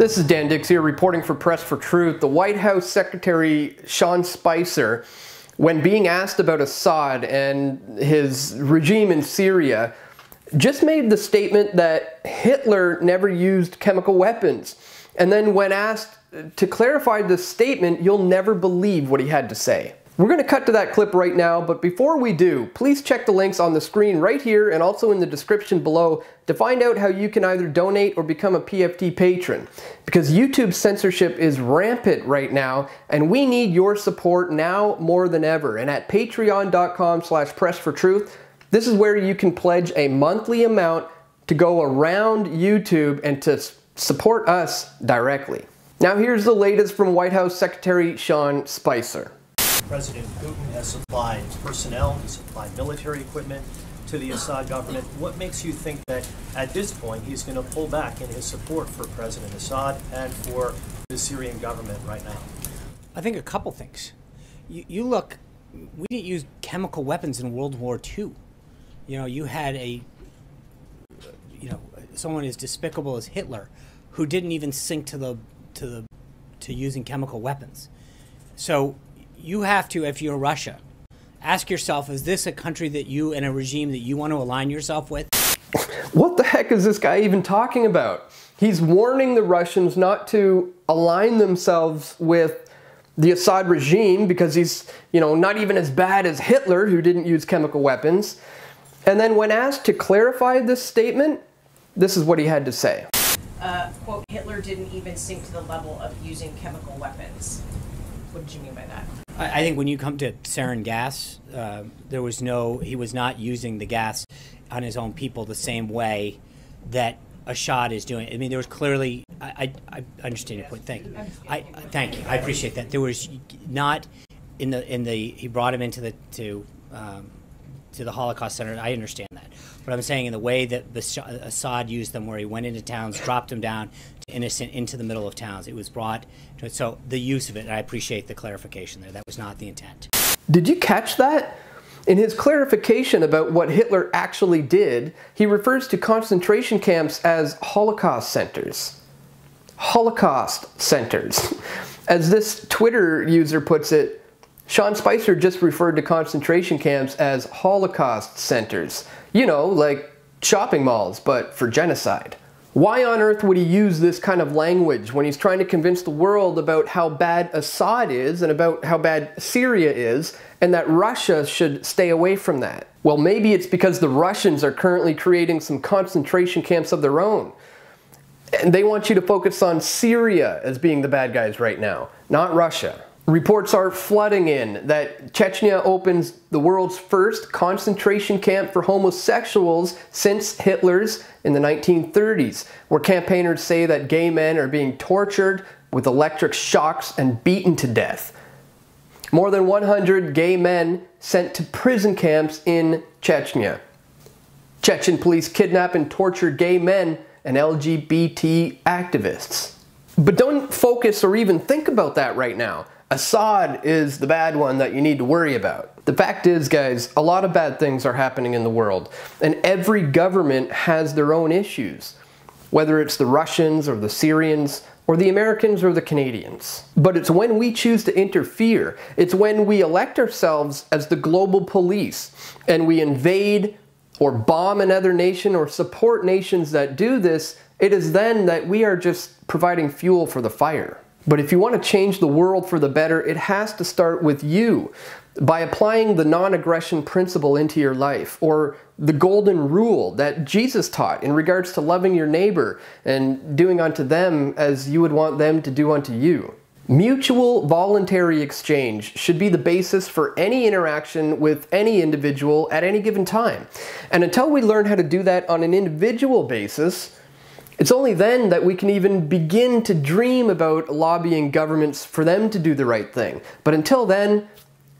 This is Dan Dix here reporting for Press for Truth. The White House Secretary Sean Spicer, when being asked about Assad and his regime in Syria, just made the statement that Hitler never used chemical weapons. And then when asked to clarify this statement, you'll never believe what he had to say. We're going to cut to that clip right now, but before we do, please check the links on the screen right here and also in the description below to find out how you can either donate or become a PFT patron. Because YouTube censorship is rampant right now, and we need your support now more than ever. And at patreon.com/pressfortruth, this is where you can pledge a monthly amount to go around YouTube and to support us directly. Now here's the latest from White House Secretary Sean Spicer. President Putin has supplied personnel, he supplied military equipment to the Assad government. What makes you think that at this point he's going to pull back in his support for President Assad and for the Syrian government right now? I think a couple things. You look, we didn't use chemical weapons in World War II. You know, you had someone as despicable as Hitler who didn't even sink to using chemical weapons. So you have to, if you're Russia, ask yourself, is this a country that you and a regime that you want to align yourself with? What the heck is this guy even talking about? He's warning the Russians not to align themselves with the Assad regime because he's, not even as bad as Hitler, who didn't use chemical weapons. And then when asked to clarify this statement, this is what he had to say. Quote, Hitler didn't even sink to the level of using chemical weapons. What did you mean by that? I think when you come to sarin gas, he was not using the gas on his own people the same way that Assad is doing. I mean, there was clearly, I understand your point. Thank you. Thank you. I appreciate that. There was not he brought him into the Holocaust Center. I understand that. But I'm saying in the way that Assad used them, where he went into towns, dropped them down to innocent into the middle of towns, it was brought to it. So the use of it, and I appreciate the clarification there. That was not the intent. Did you catch that? In his clarification about what Hitler actually did, he refers to concentration camps as Holocaust centers. Holocaust centers. As this Twitter user puts it, Sean Spicer just referred to concentration camps as Holocaust centers. Like shopping malls, but for genocide. Why on earth would he use this kind of language when he's trying to convince the world about how bad Assad is and about how bad Syria is, and that Russia should stay away from that? Well, maybe it's because the Russians are currently creating some concentration camps of their own. And they want you to focus on Syria as being the bad guys right now, not Russia. Reports are flooding in that Chechnya opens the world's first concentration camp for homosexuals since Hitler's in the 1930s, where campaigners say that gay men are being tortured with electric shocks and beaten to death. More than 100 gay men sent to prison camps in Chechnya. Chechen police kidnap and torture gay men and LGBT activists. But don't focus or even think about that right now. Assad is the bad one that you need to worry about. The fact is, guys, a lot of bad things are happening in the world, and every government has their own issues, whether it's the Russians or the Syrians or the Americans or the Canadians. But it's when we choose to interfere, it's when we elect ourselves as the global police and we invade or bomb another nation or support nations that do this, it is then that we are just providing fuel for the fire. But if you want to change the world for the better, it has to start with you, by applying the non-aggression principle into your life, or the golden rule that Jesus taught in regards to loving your neighbor and doing unto them as you would want them to do unto you. Mutual voluntary exchange should be the basis for any interaction with any individual at any given time. And until we learn how to do that on an individual basis, it's only then that we can even begin to dream about lobbying governments for them to do the right thing. But until then,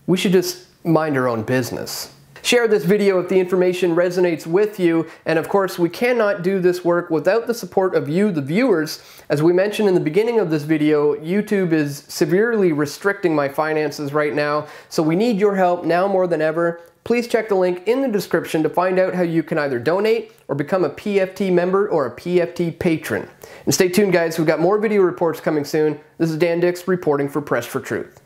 we should just mind our own business. Share this video if the information resonates with you, and of course we cannot do this work without the support of you, the viewers. As we mentioned in the beginning of this video, YouTube is severely restricting my finances right now, so we need your help now more than ever. please check the link in the description to find out how you can either donate or become a PFT member or a PFT patron. And stay tuned, guys, we've got more video reports coming soon. This is Dan Dix reporting for Press for Truth.